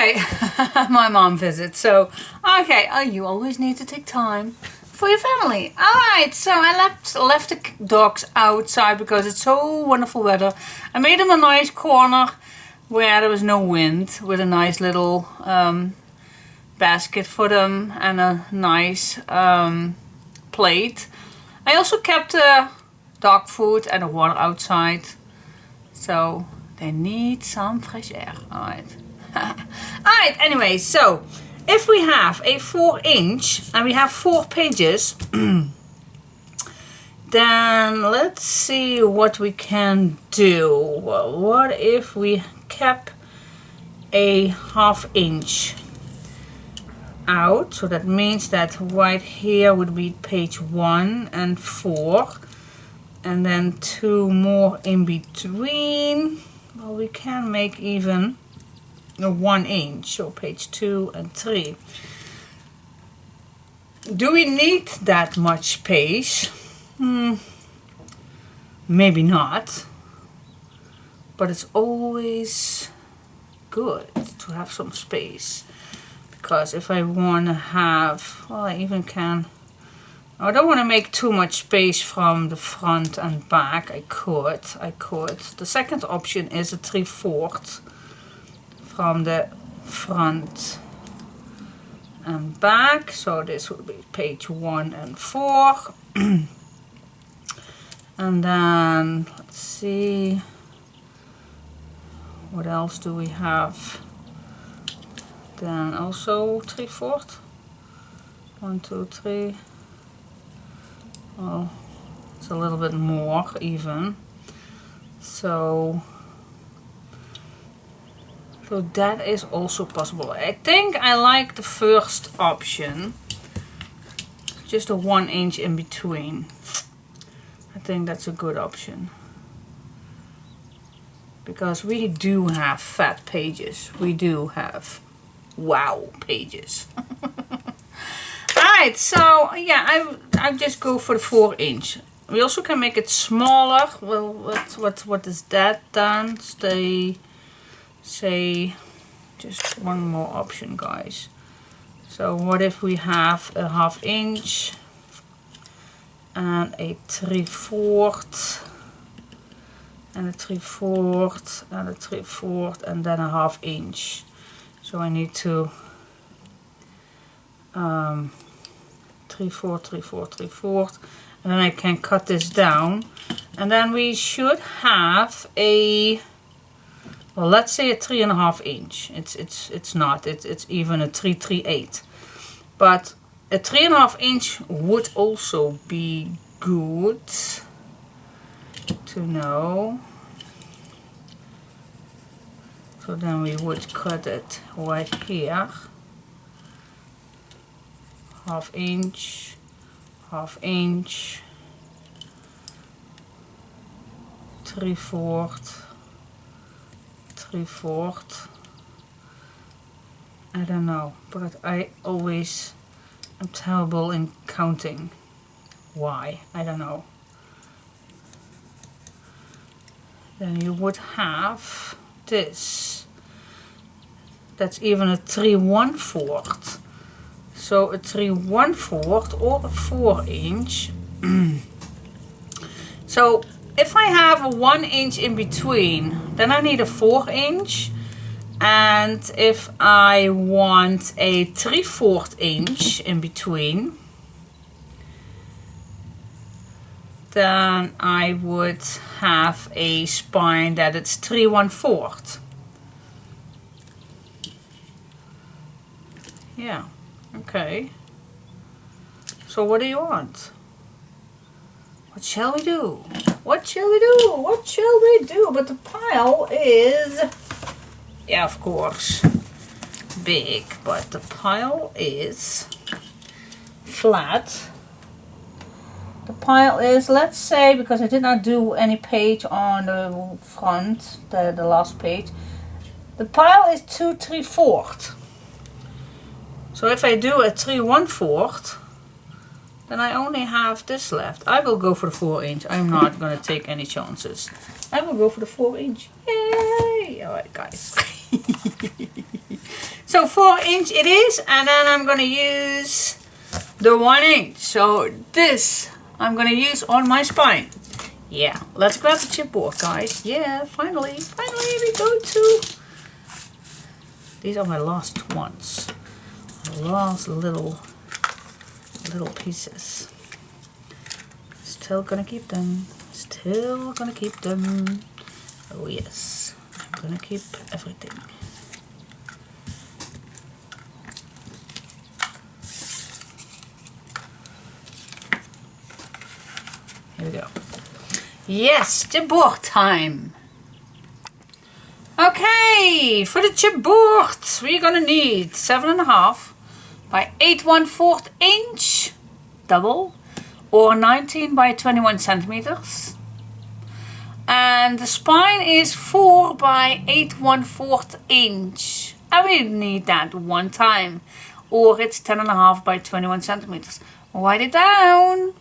Okay, my mom visits, so okay, you always need to take time for your family. Alright, so I left the dogs outside because it's so wonderful weather. I made them a nice corner where there was no wind with a nice little basket for them and a nice plate. I also kept dog food and the water outside, so they need some fresh air. Alright. Alright, anyway, so if we have a 4-inch and we have 4 pages, then let's see what we can do. Well, what if we kept a 1/2 inch out? So that means that right here would be page 1 and 4, and then 2 more in between. Well, we can make even a 1 inch, so page 2 and 3. Do we need that much space? Maybe not, but it's always good to have some space, because if I want to have, well, I even can, I don't want to make too much space from the front and back. I could. The second option is a 3/4 from the front and back, so this would be page 1 and 4. And then let's see, what else do we have? Then also 3/4. 1, 2, 3. Well, it's a little bit more even. So that is also possible. I think I like the first option, just a 1 inch in between. I think that's a good option, because we do have fat pages. We do have wow pages. Alright, so yeah, I just go for the 4 inch. We also can make it smaller. Well, what is that then? Say just one more option, guys. So what if we have a 1/2 inch and a 3/4 and a 3/4 and a 3/4 and then a 1/2 inch. So I need to 3/4, 3/4, 3/4, and then I can cut this down, and then we should have a, well, let's say a 3.5 inch. It's not. It's even a 3/3/8. But a 3.5 inch would also be good to know. So then we would cut it right here. 1/2 inch, 1/2 inch, 3/4. 3/4. I don't know, but I always am terrible in counting. Why? I don't know. Then you would have this. That's even a 3/1/4. So a 3/1/4 or a 4 inch. So if I have a 1 inch in between, then I need a 4 inch. And if I want a 3/4 inch in between, then I would have a spine that it's 3/1/4. Yeah, okay. So what do you want? What shall we do? What shall we do? What shall we do? But the pile is, yeah, of course, big, but the pile is flat. The pile is, let's say, because I did not do any page on the front, the last page, the pile is 2 3/4. So if I do a 3/1/4, then I only have this left. I will go for the 4 inch. I'm not going to take any chances. I will go for the 4 inch. Yay! Alright, guys. So 4" it is, and then I'm gonna use the 1". So this I'm gonna use on my spine. Yeah, let's grab the chipboard, guys. Yeah, finally we go to. These are my last ones. Last little pieces. Still gonna keep them. Still gonna keep them. Oh yes, I'm gonna keep everything. Here we go. Yes, chipboard time. Okay, for the chipboard we're gonna need 7.5 by 8 1/4" double, or 19 by 21 centimeters. And the spine is 4 by 8 1/4". And we need that one time, or it's 10.5 by 21 centimeters. Write it down.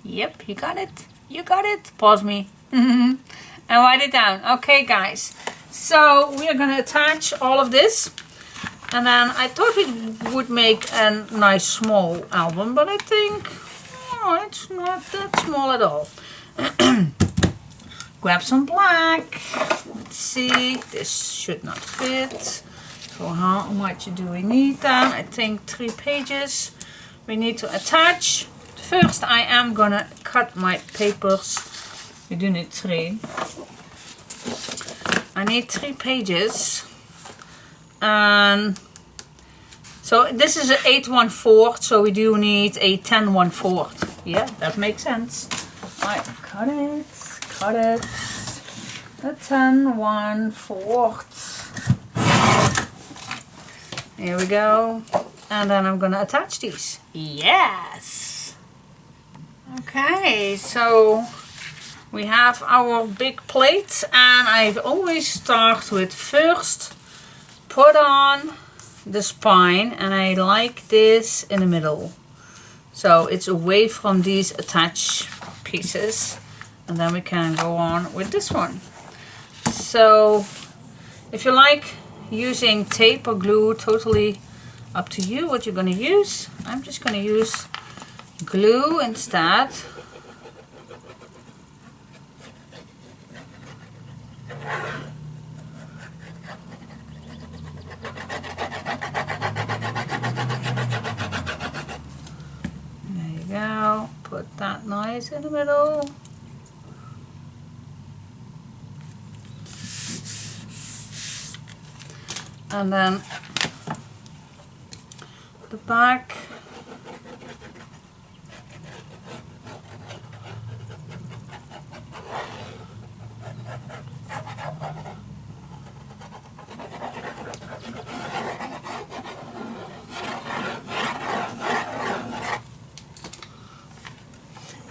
Yep, you got it. You got it. Pause me. And write it down. Okay, guys. So we are going to attach all of this. And then I thought we would make a nice small album, but I think it's not that small at all. Grab some black. Let's see. This should not fit. So how much do we need then? I think 3 pages we need to attach. First I am gonna cut my papers. We do need 3. I need 3 pages. And so this is an 8 1/4, so we do need a 10 1/4. Yeah, that makes sense. Alright, cut it. A 10 1/4. Here we go. And then I'm gonna attach these. Yes! Okay, so we have our big plate, and I always start with first put on the spine, and I like this in the middle. So it's away from these attached pieces, and then we can go on with this one. So if you like using tape or glue, totally up to you what you're going to use. I'm just going to use glue instead. There you go. Put that nice in the middle. And then the back.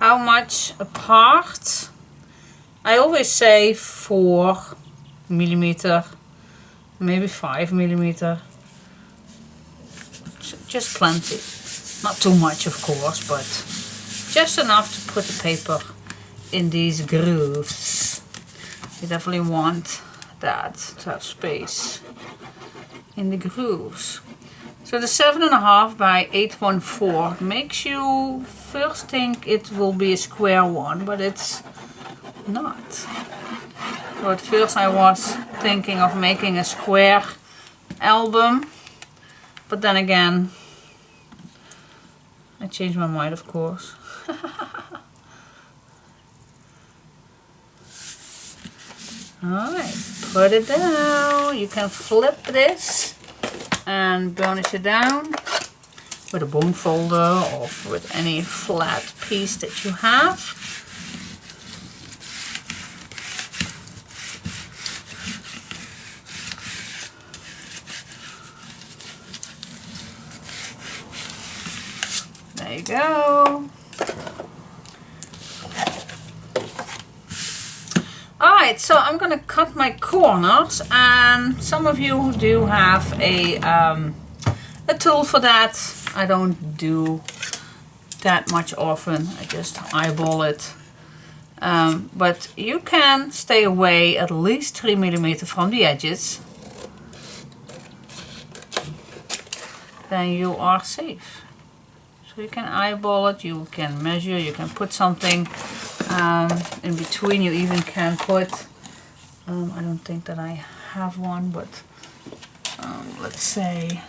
How much apart? I always say 4 millimeter, maybe 5 millimeter. Just plenty. Not too much, of course, but just enough to put the paper in these grooves. You definitely want that to have space in the grooves. So the 7.5 by 8 1/4 makes you first think it will be a square one, but it's not. So at first I was thinking of making a square album, but then again I changed my mind, of course. Alright, put it down. You can flip this and burnish it down with a bone folder or with any flat piece that you have. There you go. Alright, so I'm gonna cut my corners, and some of you do have a tool for that. I don't do that much often. I just eyeball it. But you can stay away at least 3 millimeters from the edges. then you are safe. So you can eyeball it, you can measure, you can put something in between. You even can put, I don't think that I have one, but let's say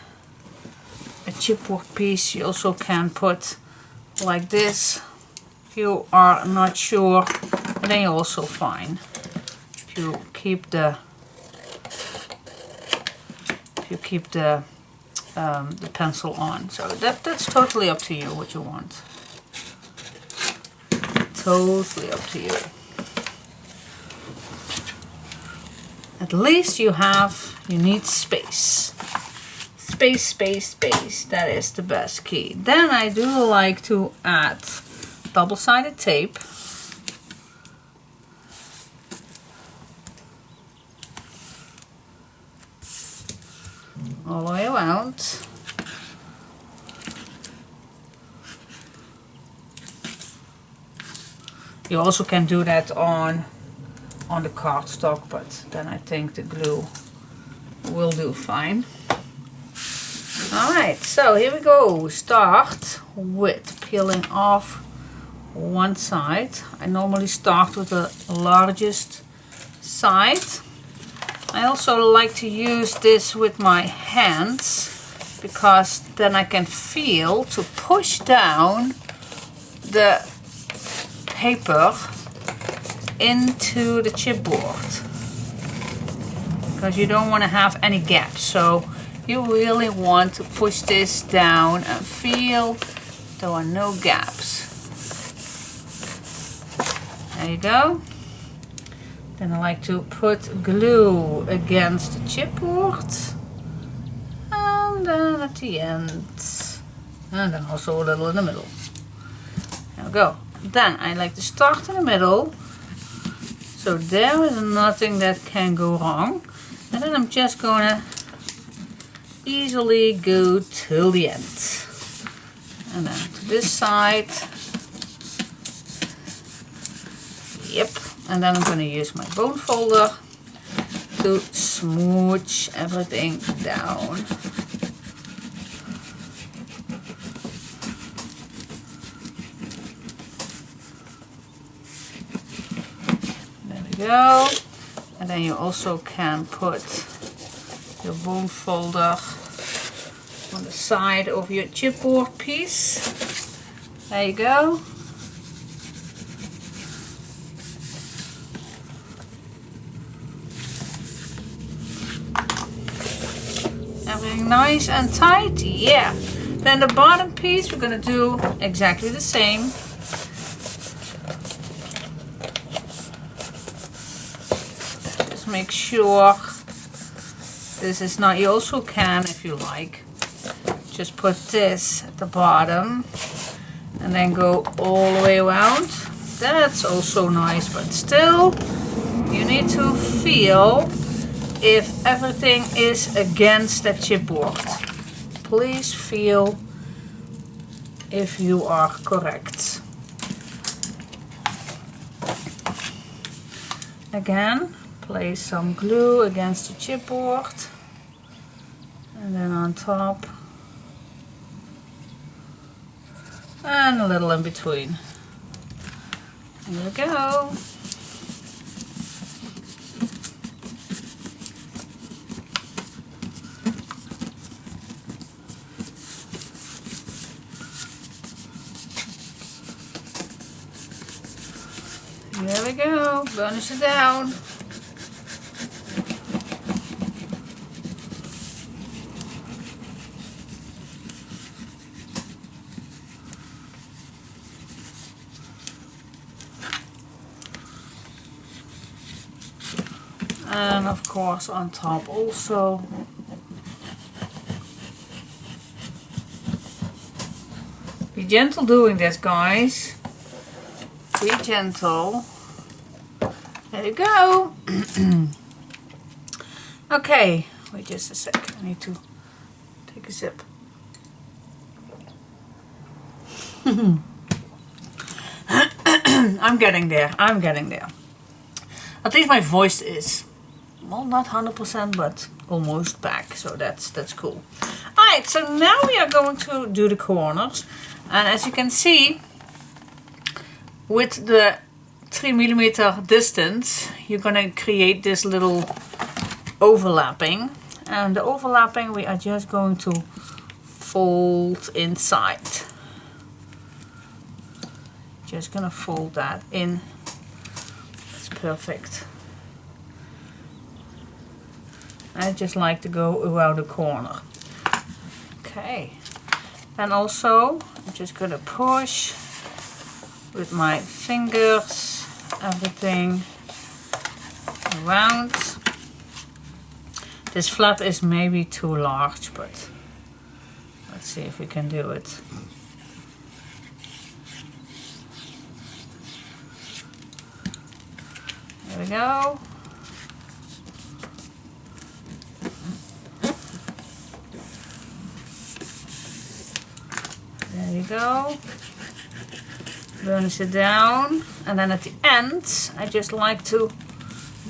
a chipboard piece. You also can put like this. If you are not sure, then you're also fine. If you keep the pencil on. So that's totally up to you what you want. Totally up to you. At least you need space. Space, space, space. That is the best key. Then I do like to add double-sided tape. All the way around. You also can do that on the cardstock, but then I think the glue will do fine. Alright, so here we go. Start with peeling off one side. I normally start with the largest side. I also like to use this with my hands because then I can feel to push down the paper into the chipboard, because you don't want to have any gaps. So you really want to push this down and feel there are no gaps. There you go. Then I like to put glue against the chipboard, and then at the end, and then also a little in the middle. There we go. Then I like to start in the middle, so there is nothing that can go wrong. And then I'm just gonna easily go till the end. And then to this side. Yep. And then I'm going to use my bone folder to smooch everything down. There we go. And then you also can put your bone folder on the side of your chipboard piece. There you go. Everything nice and tight, yeah. Then the bottom piece, we're gonna do exactly the same. Just make sure this is not, you also can, if you like, just put this at the bottom and then go all the way around. That's also nice, but still, you need to feel if everything is against the chipboard. Please feel if you are correct. Again, place some glue against the chipboard, and then on top, and a little in between. There we go. There we go, burnish it down. And of course on top also. Be gentle doing this, guys. Be gentle. There you go. Okay, wait just a sec. I need to take a sip. I'm getting there. I'm getting there. At least my voice is, well, not 100%, but almost back. So that's cool. Alright, so now we are going to do the corners. And as you can see, with the 3mm distance, you're going to create this little overlapping. And the overlapping we are just going to fold inside. Just going to fold that in. That's perfect. I just like to go around the corner. Okay. And also, I'm just going to push with my fingers everything around. This flap is maybe too large, but let's see if we can do it. There we go. There you go. Burnish it down, and then at the end I just like to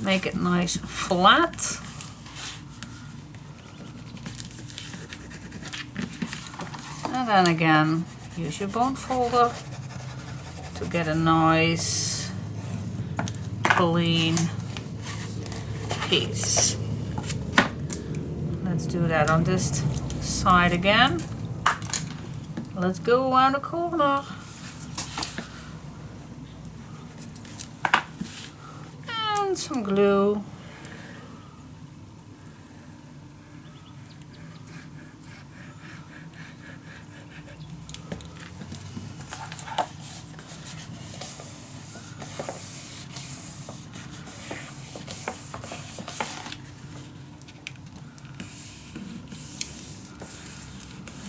make it nice flat. And then again, use your bone folder to get a nice clean piece. Let's do that on this side again. Let's go around the corner. And some glue.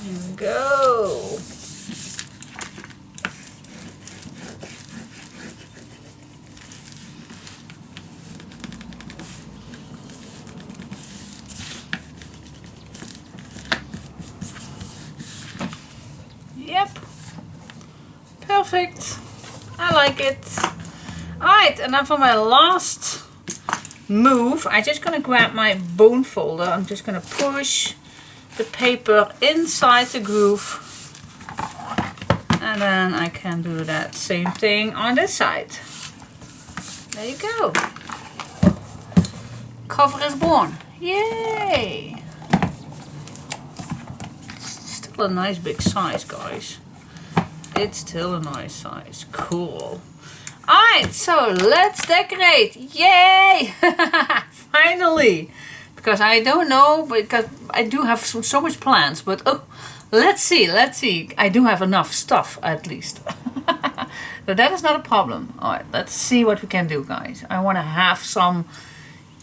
There we go. Yep. Perfect. I like it. Alright, and then for my last move, I'm just going to grab my bone folder. I'm just going to push the paper inside the groove, and then I can do that same thing on this side. There you go. Cover is born. Yay! It's still a nice big size, guys. It's still a nice size. Cool. Alright, so let's decorate. Yay! Finally! Because I don't know, because I do have so much plans, but oh, let's see. I do have enough stuff, at least. But that is not a problem. Alright, let's see what we can do, guys. I want to have some,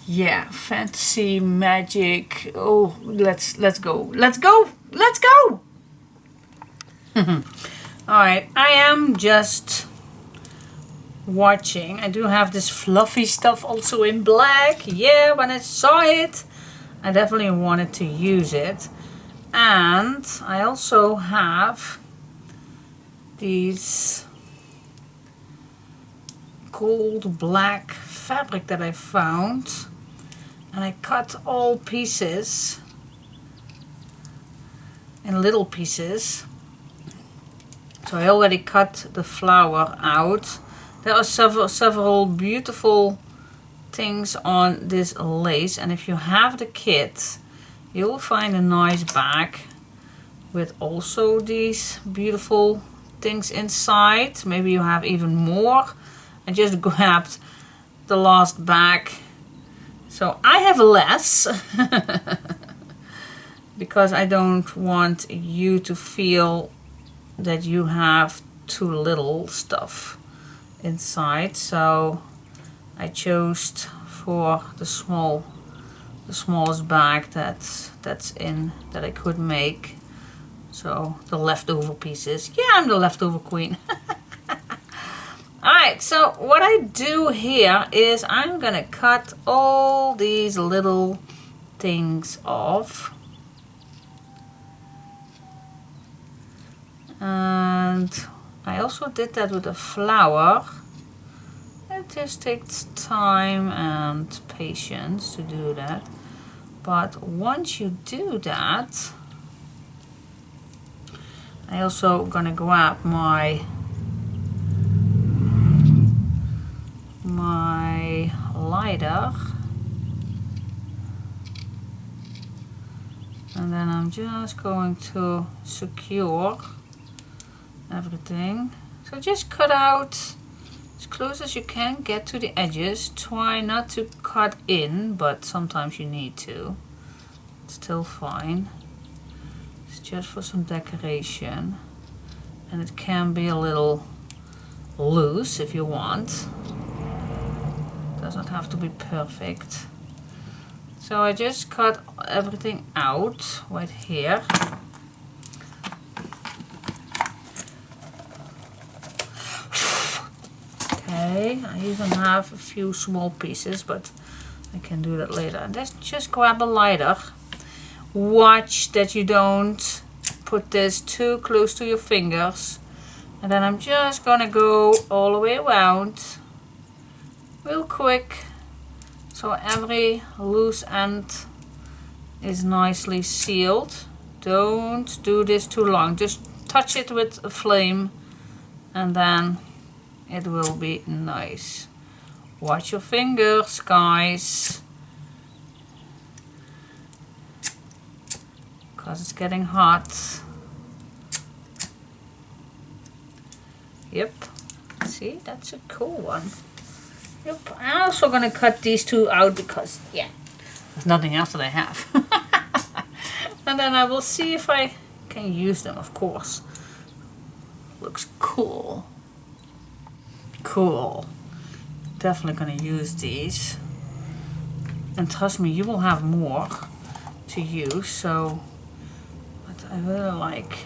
yeah, fantasy, magic. Oh, let's go. Alright, I am just watching. I do have this fluffy stuff also in black. Yeah, when I saw it, I definitely wanted to use it. And I also have these gold black fabric that I found, and I cut all pieces in little pieces. So I already cut the flower out. There are several beautiful things on this lace, and if you have the kit, you will find a nice bag with also these beautiful things inside. Maybe you have even more. I just grabbed the last bag, so I have less because I don't want you to feel that you have too little stuff inside. So I chose for the smallest bag that I could make. So the leftover pieces. Yeah, I'm the leftover queen. Alright, so what I do here is I'm gonna cut all these little things off. And I also did that with a flower. It just takes time and patience to do that. But once you do that, I also gonna grab my lighter, and then I'm just going to secure everything. So just cut out as close as you can get to the edges. Try not to cut in, but sometimes you need to. It's still fine. It's just for some decoration, and it can be a little loose if you want. Doesn't have to be perfect. So I just cut everything out right here. Okay, I even have a few small pieces, but I can do that later. And just grab a lighter. Watch that you don't put this too close to your fingers. And then I'm just gonna go all the way around real quick, so every loose end is nicely sealed. Don't do this too long, just touch it with a flame and then it will be nice. Watch your fingers, guys, because it's getting hot. Yep, see, that's a cool one. Yep, I'm also gonna cut these two out because, yeah, there's nothing else that I have. And then I will see if I can use them, of course. Looks cool. Cool. Definitely gonna use these. And trust me, you will have more to use, so, but I really like,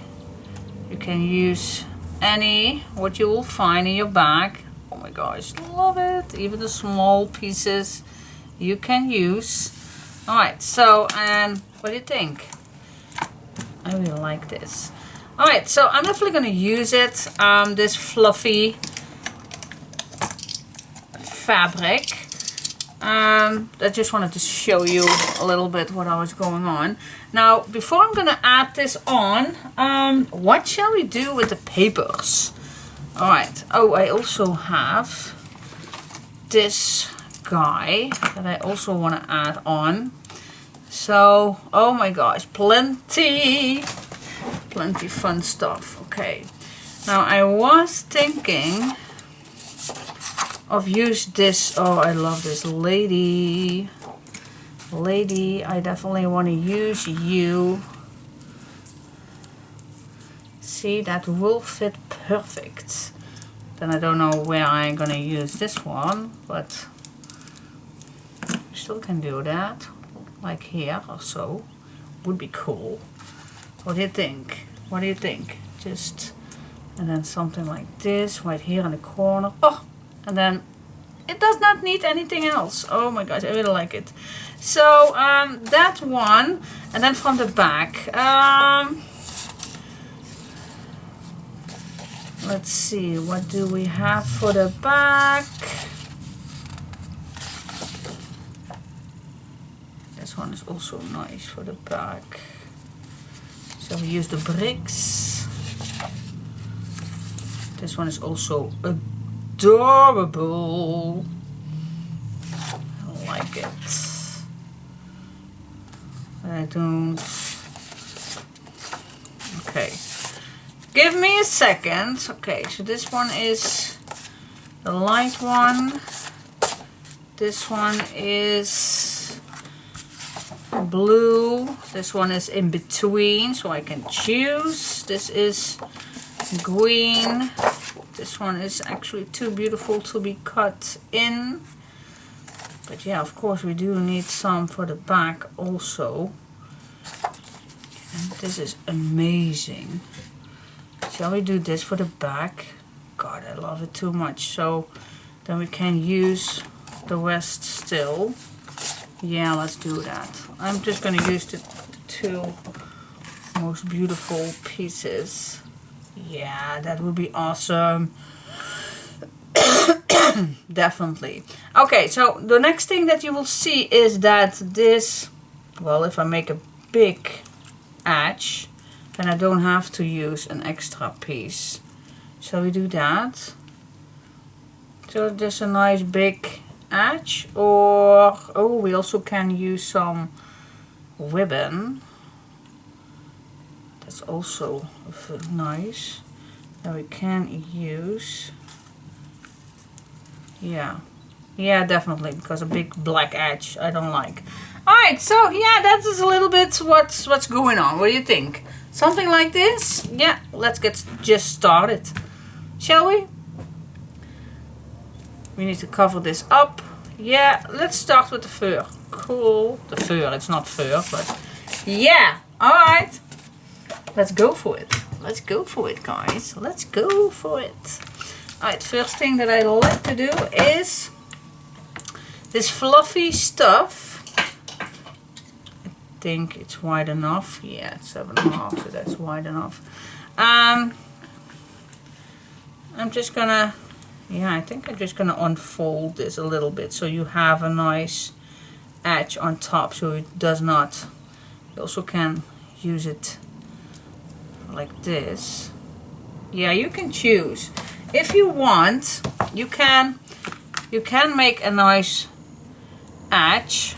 you can use any, what you will find in your bag. Oh my gosh, love it. Even the small pieces you can use. Alright, so, and what do you think? I really like this. Alright, so I'm definitely going to use it, this fluffy fabric. I just wanted to show you a little bit what I was going on. Now, before I'm going to add this on, what shall we do with the papers? Alright, oh, I also have this guy that I also want to add on. So, oh my gosh, plenty fun stuff. Okay, now I was thinking of use this, oh, I love this lady, I definitely want to use you. See, that will fit perfect. Then I don't know where I'm gonna use this one, but still can do that, like here or so. Would be cool. What do you think? What do you think? Just, and then something like this right here in the corner. Oh, and then it does not need anything else. Oh my gosh, I really like it. So that one, and then from the back, let's see, what do we have for the back? This one is also nice for the back. So we use the bricks. This one is also adorable. I like it. I don't. Okay. Give me a second. Okay, so this one is the light one. This one is blue. This one is in between, so I can choose. This is green. This one is actually too beautiful to be cut in. But yeah, of course we do need some for the back also. And this is amazing. Shall we do this for the back? God, I love it too much. So then we can use the rest still. Yeah, let's do that. I'm just going to use the two most beautiful pieces. Yeah, that would be awesome. Definitely. Okay, so the next thing that you will see is that this, well, if I make a big edge, then I don't have to use an extra piece. Shall we do that? So there's a nice big edge, or oh, we also can use some ribbon. That's also nice. That we can use. Yeah, definitely, because a big black edge I don't like. Alright, so yeah, that is a little bit what's going on. What do you think? Something like this? Yeah, let's get just started. Shall we? We need to cover this up. Yeah, let's start with the fur. Cool. The fur, it's not fur, but yeah. Alright. Let's go for it. Let's go for it, guys. Let's go for it. Alright, first thing that I like to do is this fluffy stuff. I think it's wide enough. Yeah, it's 7.5, so that's wide enough. I'm just gonna, I think I'm just gonna unfold this a little bit so you have a nice edge on top, so it does not. You also can use it like this. Yeah, you can choose. If you want, you can make a nice edge,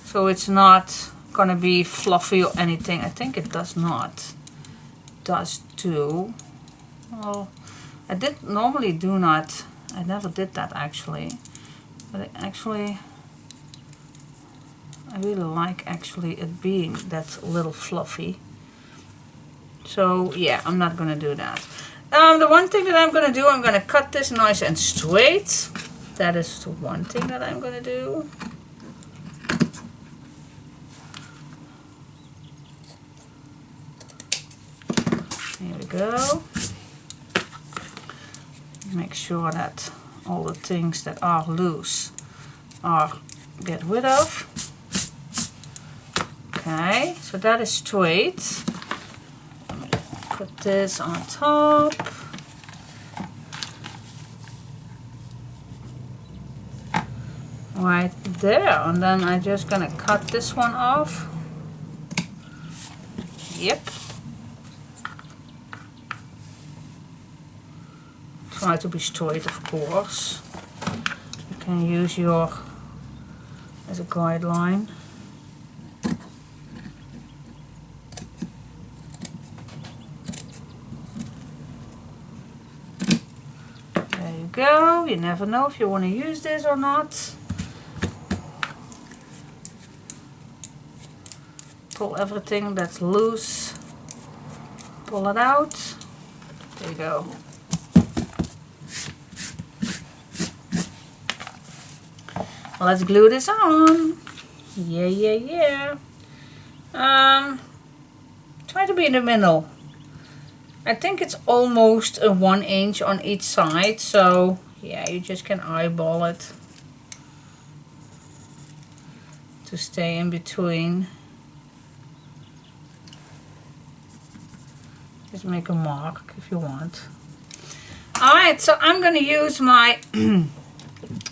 so it's not gonna be fluffy or anything. I think it does not. It does too. Well, I never did that actually, but I really like actually it being that little fluffy. So yeah, I'm not gonna do that. The one thing that I'm gonna do, I'm gonna cut this nice and straight. That is the one thing that I'm gonna do. Here we go. Make sure that all the things that are loose are get rid of. Okay, so that is straight. Put this on top. Right there, and then I'm just gonna cut this one off. Yep. Try to be straight, of course. You can use your as a guideline. Go. You never know if you want to use this or not. Pull everything that's loose. Pull it out. There you go. Let's glue this on. Yeah. Try to be in the middle. I think it's almost a 1 inch on each side, so yeah, you just can eyeball it to stay in between. Just make a mark if you want. Alright, so I'm gonna use my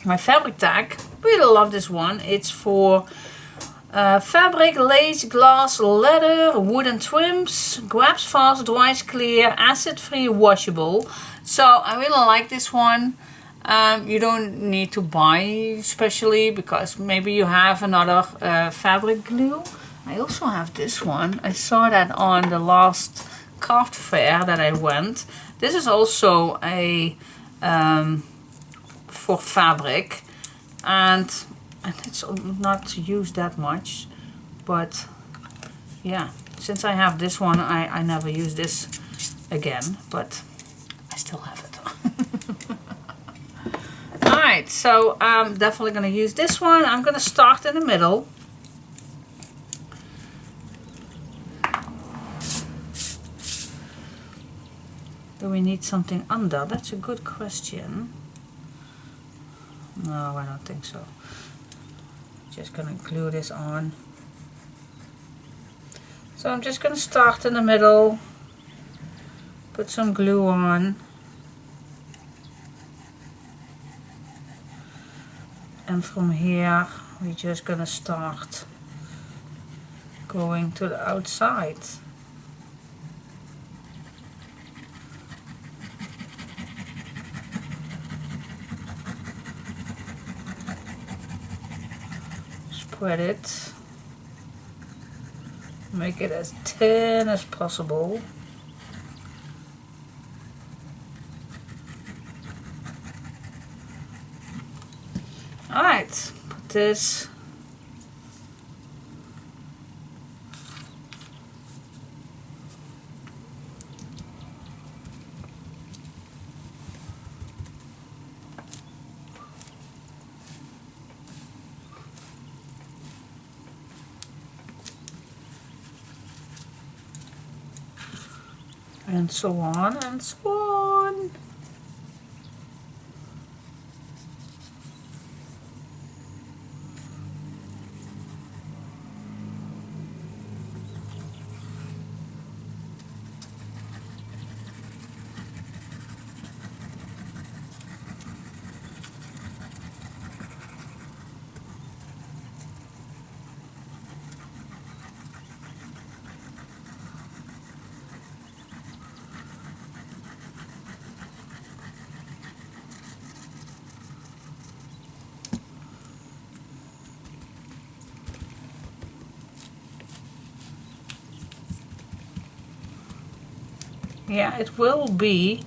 my fabric tag. Really love this one. It's for fabric, lace, glass, leather, wooden trims, grabs fast, dries clear, acid-free, washable. So I really like this one. You don't need to buy especially because maybe you have another fabric glue. I also have this one. I saw that on the last craft fair that I went. This is also a for fabric, and it's not used that much, but yeah, since I have this one, I never use this again, but I still have it. Alright, so I'm definitely going to use this one. I'm going to start in the middle. Do we need something under? That's a good question. No, I don't think so. Just gonna glue this on. So I'm just gonna start in the middle, put some glue on, and from here we're just gonna start going to the outside. spread it. Make it as thin as possible. Alright, put this and so on and so on. Yeah, it will be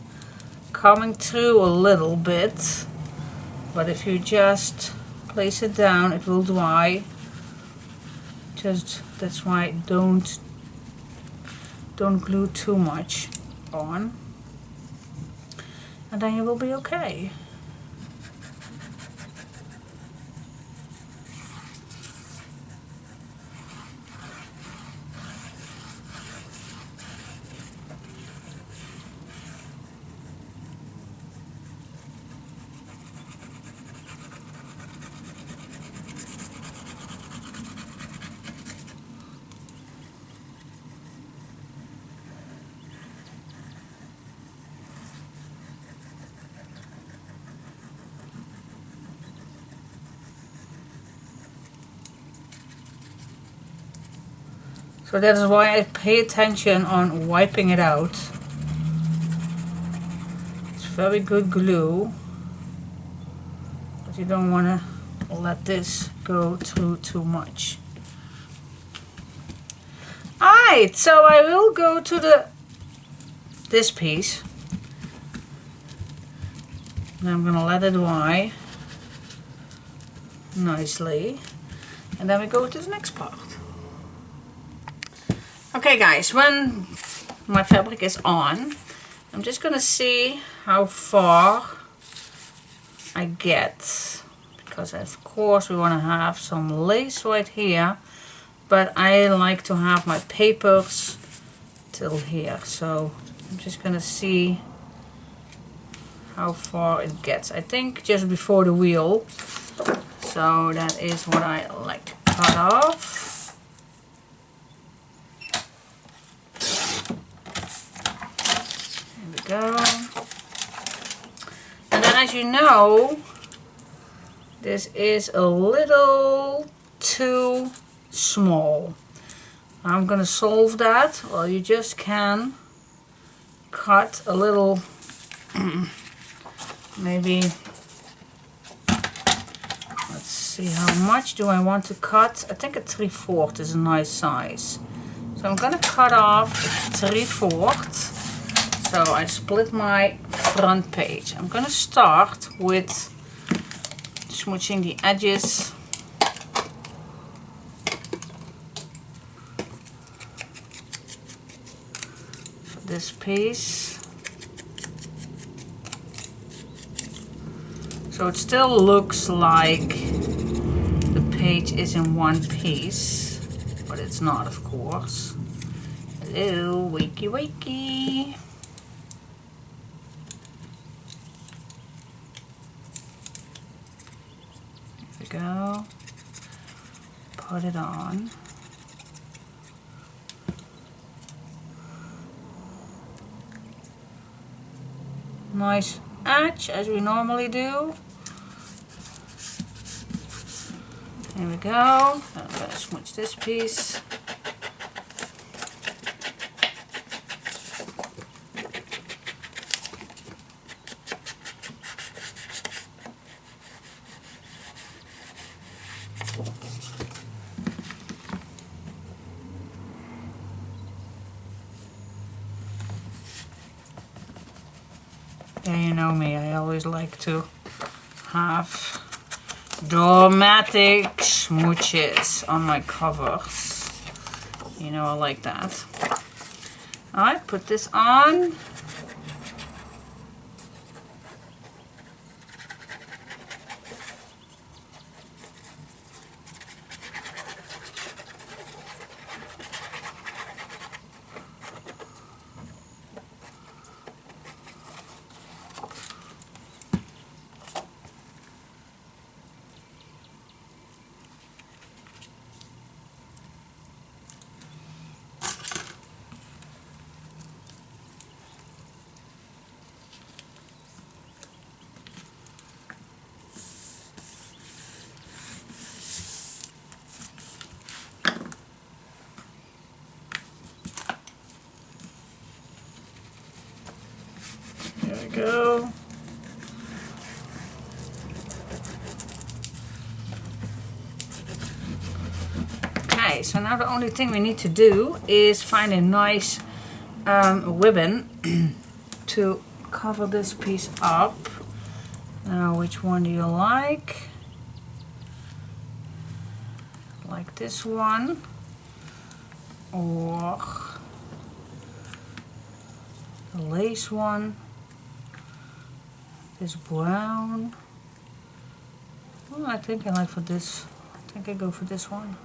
coming through a little bit, but if you just place it down, it will dry. Just that's why don't glue too much on, and then you will be okay. So that is why I pay attention on wiping it out. It's very good glue, but you don't want to let this go through too much. Alright, so I will go to this piece. And I'm going to let it dry nicely. And then we go to the next part. Okay guys, when my fabric is on, I'm just gonna see how far I get, because of course we want to have some lace right here, but I like to have my papers till here, so I'm just gonna see how far it gets. I think just before the wheel, so that is what I like to cut off. Go. And then, as you know, this is a little too small. I'm gonna solve that. Well, you just can cut a little, maybe, let's see, how much do I want to cut? I think a 3/4 is a nice size. So I'm gonna cut off 3/4. So I split my front page. I'm gonna start with smooching the edges for this piece. So it still looks like the page is in one piece, but it's not, of course. Hello, wakey wakey. Go, put it on. Nice edge, as we normally do. There we go. I'm going to smooch this piece. Yeah, you know me, I always like to have dramatic smooches on my covers. You know, I like that. Alright, put this on. There we go. Okay, so now the only thing we need to do is find a nice ribbon to cover this piece up. Now, which one do you like? Like this one, or the lace one, this brown. Oh, I think I like for this. I think I go for this one.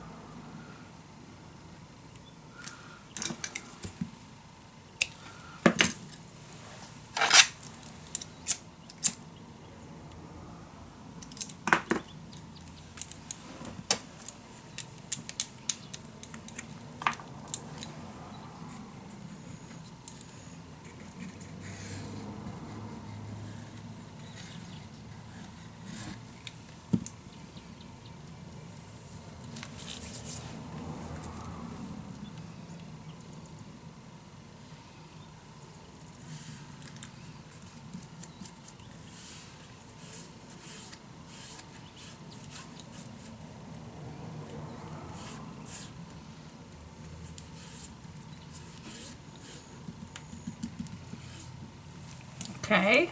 Okay,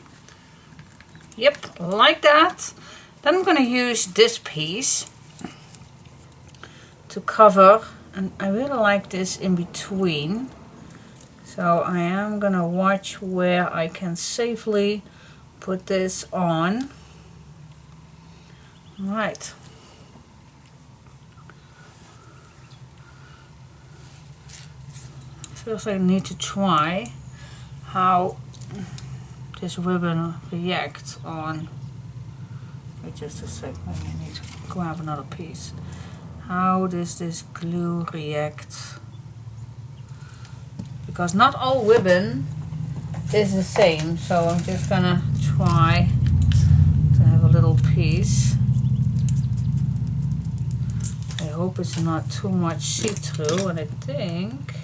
yep, like that. Then I'm going to use this piece to cover, and I really like this in between. So I am going to watch where I can safely put this on. Right. First I need to try how this ribbon reacts on. Wait just a sec, maybe I need to grab another piece. How does this glue react? Because not all ribbon is the same, so I'm just gonna try to have a little piece. I hope it's not too much see-through, and I think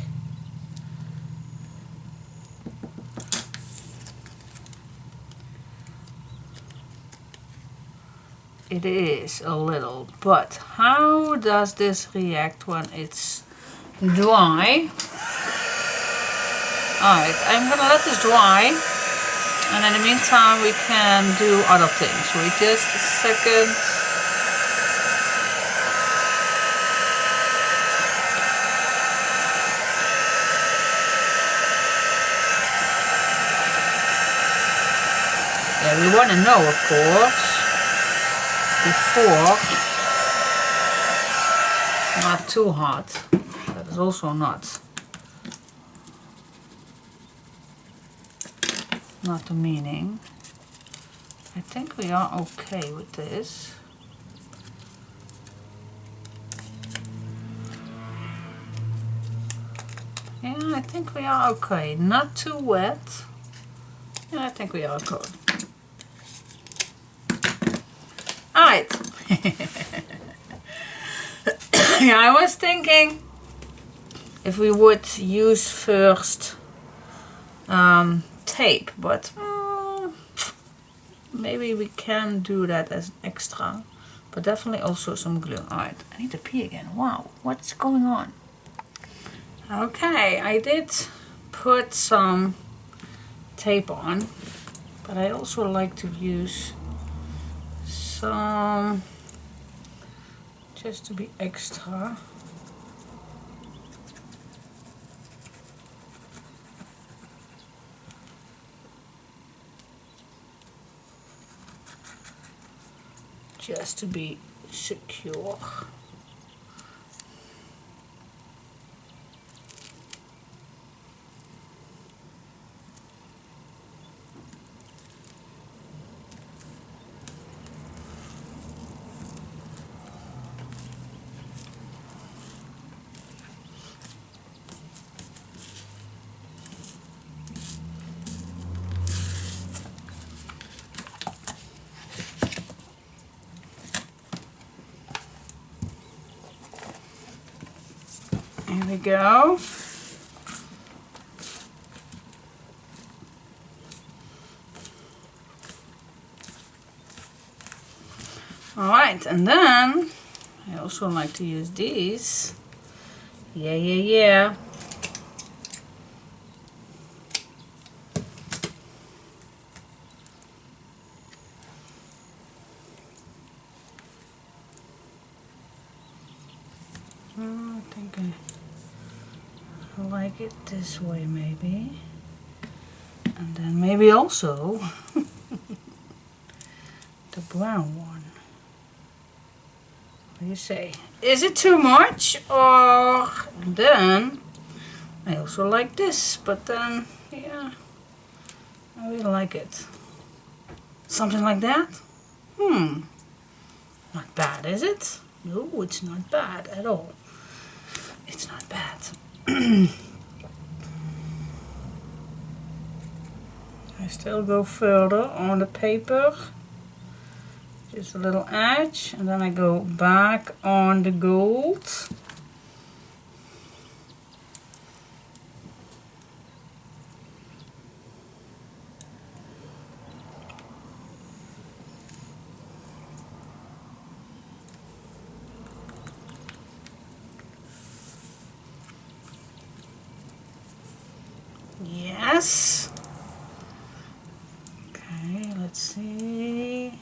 it is a little, but how does this react when it's dry? Alright, I'm gonna let this dry, and in the meantime we can do other things. Wait just a second. Yeah, we want to know, of course, before, not too hot. That is also not the meaning. I think we are okay with this. Yeah, I think we are okay. Not too wet. Yeah, I think we are good. Alright. Yeah, I was thinking if we would use first tape, but maybe we can do that as an extra, but definitely also some glue. Alright, I need to pee again. Wow, what's going on? Okay, I did put some tape on, But I also like to use some, just to be extra. Just to be secure. Here we go. Alright, and then I also like to use these. Yeah. I think I like it this way maybe. And then maybe also the brown one. What do you say? Is it too much? Or then I also like this, but then yeah, I really like it. Something like that? Not bad, is it? No, it's not bad at all. It's not bad. I still go further on the paper. Just a little edge, and then I go back on the gold. Yes. Okay, let's see.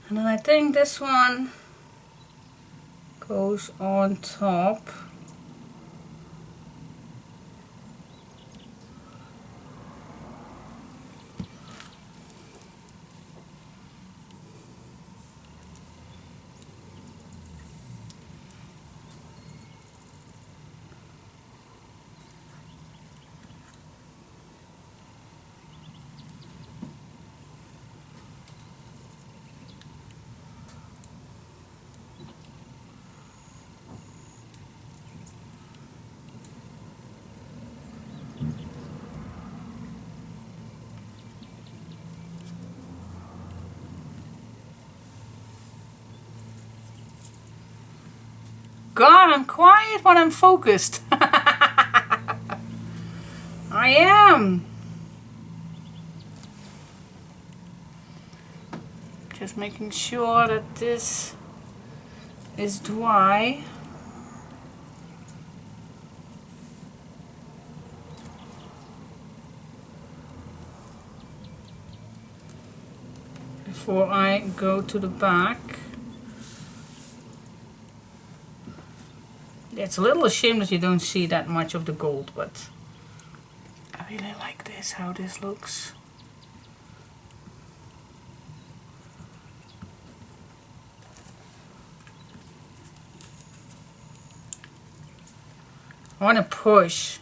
And then I think this one goes on top. God, I'm quiet when I'm focused. I am. Just making sure that this is dry. Before I go to the back. It's a little a shame that you don't see that much of the gold, but I really like this, how this looks. I want to push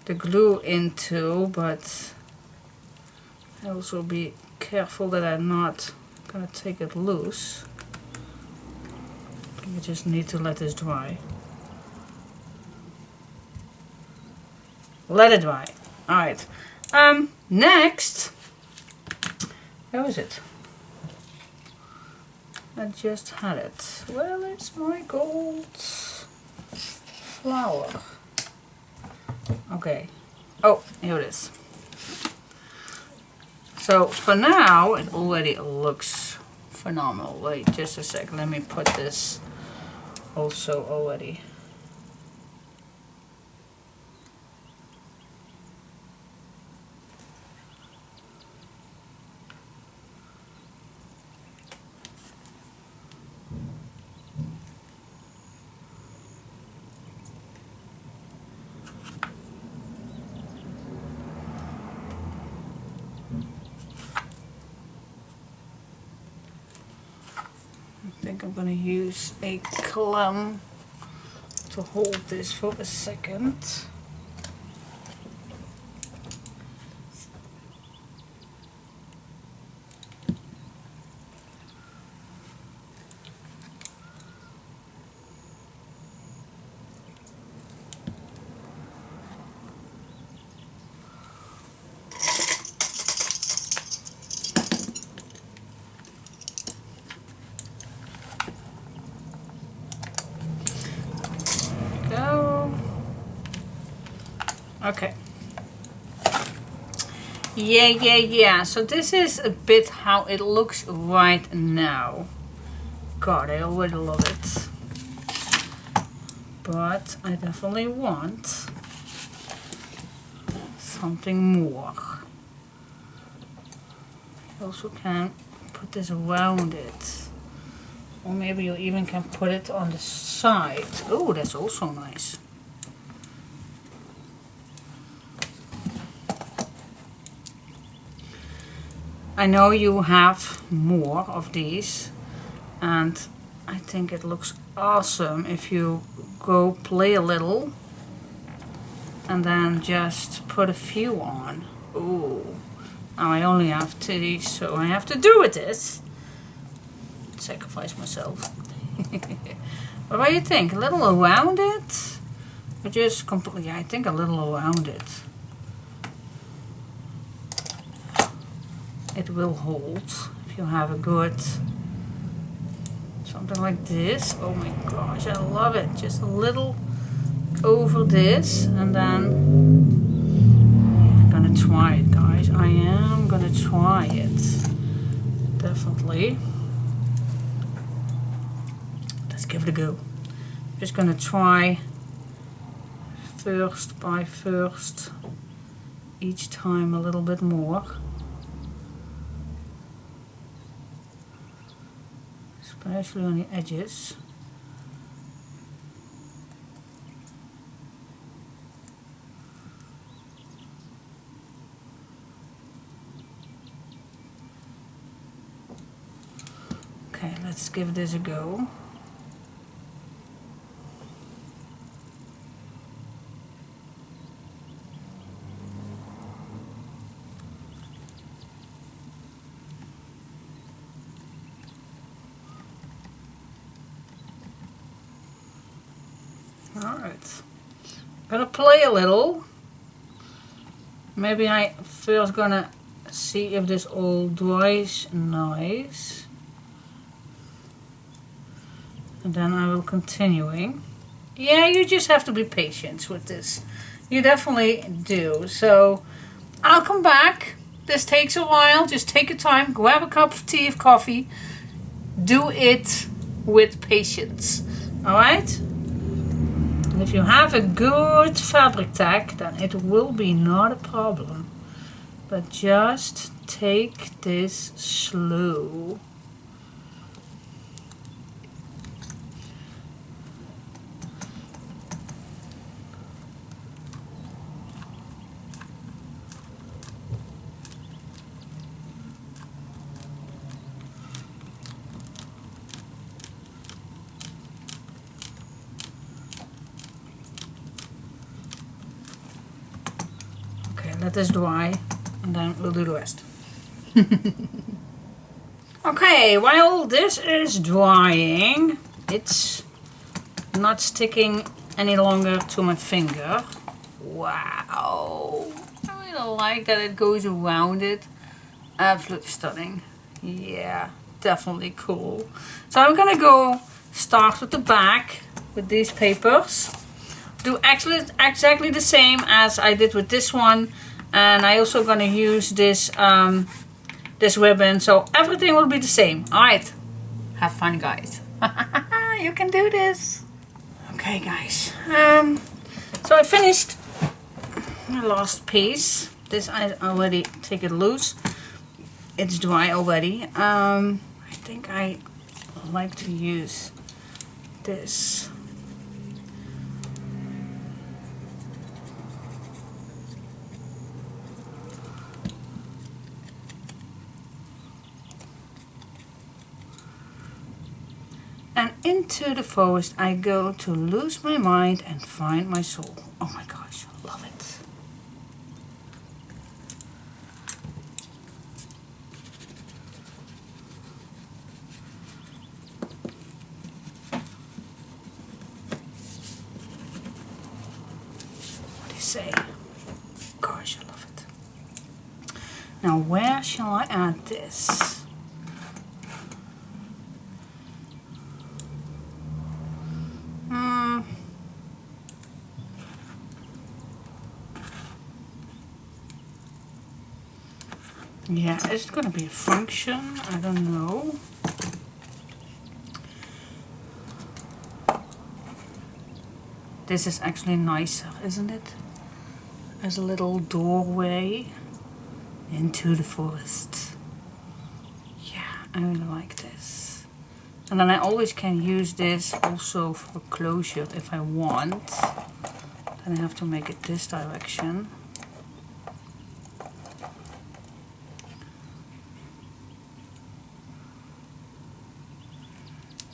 the glue into, but I also be careful that I'm not gonna take it loose. You just need to let this dry. Let it dry. Alright. Next, where is it? I just had it. Well, it's my gold flower. Okay. Oh, here it is. So for now, it already looks phenomenal. Wait just a sec, let me put this also already. I think I'm going to use a clamp to hold this for a second. Okay. Yeah. So this is a bit how it looks right now. God, I already love it. But I definitely want something more. You also can put this around it. Or maybe you even can put it on the side. Oh, that's also nice. I know you have more of these, and I think it looks awesome if you go play a little and then just put a few on. Ooh, now I only have two, so I have to do with this. Sacrifice myself. What do you think? A little around it? Or just completely? I think a little around it. It will hold if you have a good something like this. Oh my gosh, I love it. Just a little over this, and then I'm gonna try it, guys. I am gonna try it. Definitely. Let's give it a go. I'm just gonna try first by first, each time a little bit more. Especially on the edges. Okay, let's give this a go. Alright, I'm gonna play a little. Maybe I first gonna see if this all dries nice. And then I will continuing. Yeah, you just have to be patient with this. You definitely do. So I'll come back. This takes a while. Just take your time. Grab a cup of tea or coffee. Do it with patience. Alright? And if you have a good fabric tag, then it will be not a problem. But just take this slow. Let this dry and then we'll do the rest. Okay, while this is drying, it's not sticking any longer to my finger. Wow, I really like that it goes around it. Absolutely stunning. Yeah, definitely cool. So I'm gonna go start with the back with these papers. Do actually exactly the same as I did with this one. And I also gonna use this this ribbon, so everything will be the same. Alright, have fun guys. You can do this. Okay guys, so I finished my last piece. This I already take it loose. It's dry already. I think I like to use this. And into the forest I go to lose my mind and find my soul. Oh my gosh, love it. What do you say? Gosh, I love it. Now where shall I add this? Yeah, is it gonna be a function? I don't know. This is actually nicer, isn't it? As a little doorway into the forest. Yeah, I really like this. And then I always can use this also for closure if I want. Then I have to make it this direction.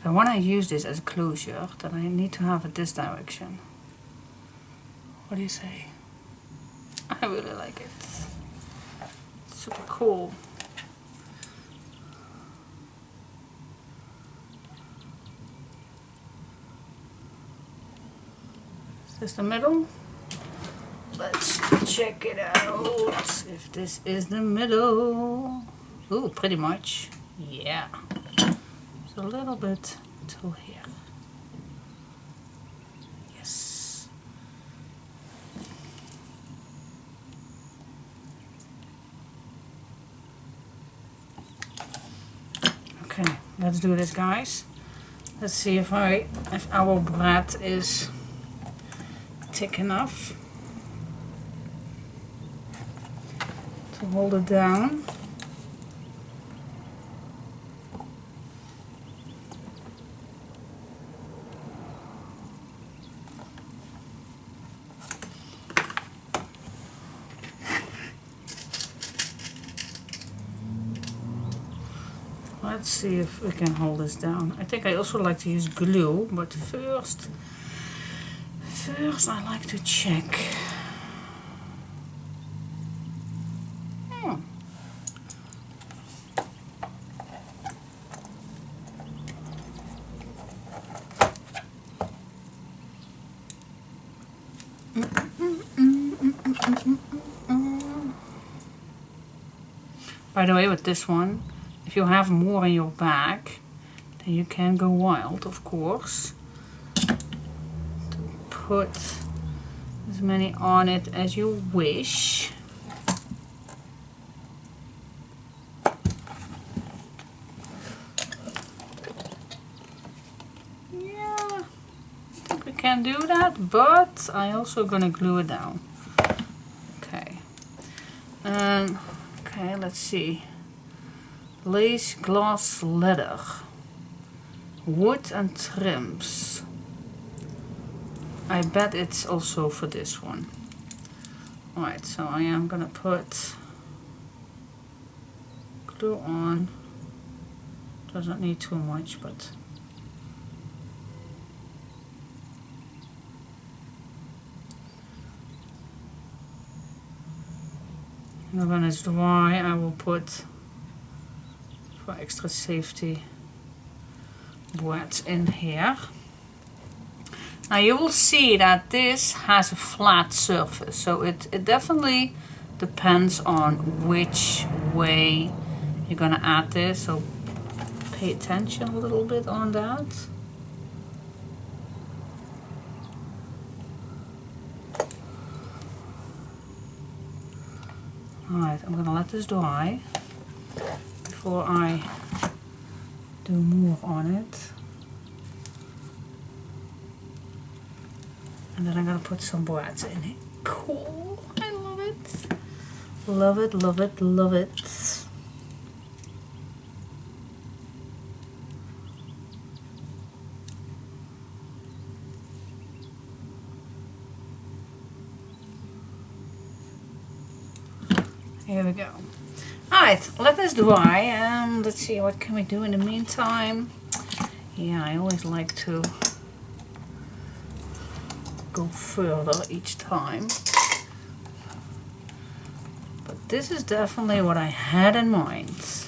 But when I use this as a closure, then I need to have it this direction. What do you say? I really like it. It's super cool. Is this the middle? Let's check it out. If this is the middle. Ooh, pretty much. Yeah. A little bit till here. Yes. Okay, let's do this guys. Let's see if our bread is thick enough to hold it down. Let's see if we can hold this down. I think I also like to use glue, but first I like to check. By the way, with this one, if you have more in your bag, then you can go wild, of course. Put as many on it as you wish. Yeah, I think we can do that, but I also gonna glue it down. Okay. Okay, let's see. Lace, glass, leather, wood and trims. I bet it's also for this one. Alright, so I am gonna put glue on. Doesn't need too much, but and when it's dry I will put, for extra safety, boards in here. Now you will see that this has a flat surface, so it definitely depends on which way you're gonna add this, so pay attention a little bit on that. Alright, I'm gonna let this dry. before I do more on it. And then I'm gonna put some braids in it. Cool, I love it. Love it, love it, love it. Here we go. Alright, let this dry and let's see what can we do in the meantime. Yeah, I always like to go further each time. But this is definitely what I had in mind.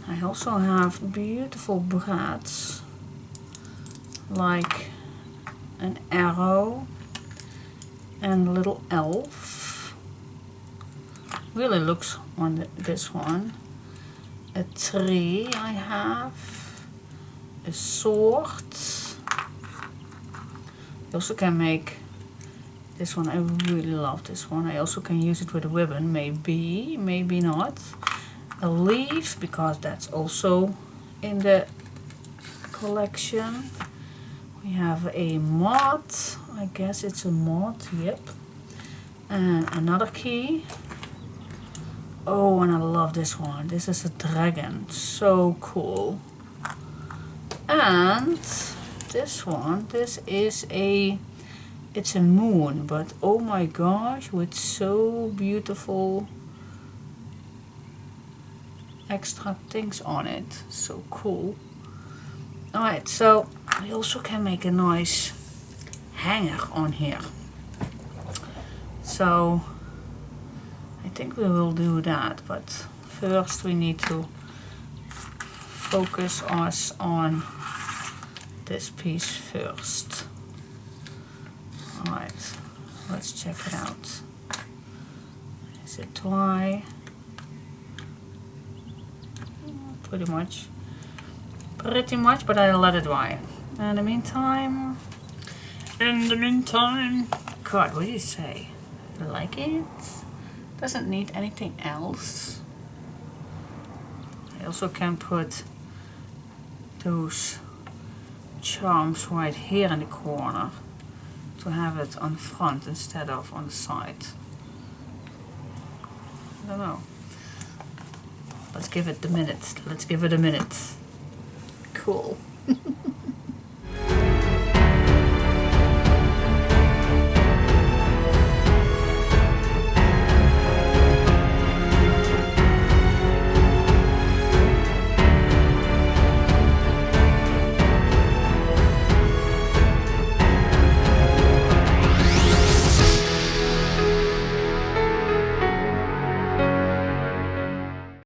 I also have beautiful braids like an arrow and a little elf. Really looks on this one. A tree I have. A sword. You also can make this one. I really love this one. I also can use it with a ribbon. Maybe, maybe not. A leaf, because that's also in the collection. We have a moth. I guess it's a moth, yep. And another key. Oh, and I love this one. This is a dragon. So cool. And this one, this is it's a moon, but oh my gosh, with so beautiful extra things on it. So cool. Alright, so we also can make a nice hanger on here. So I think we will do that, but first we need to focus us on this piece first. Alright, let's check it out. Is it dry? Pretty much, but I'll let it dry. In the meantime, God, what do you say? You like it? Doesn't need anything else. I also can put those charms right here in the corner to have it on front instead of on the side. I don't know. Let's give it a minute. Let's give it a minute. Cool.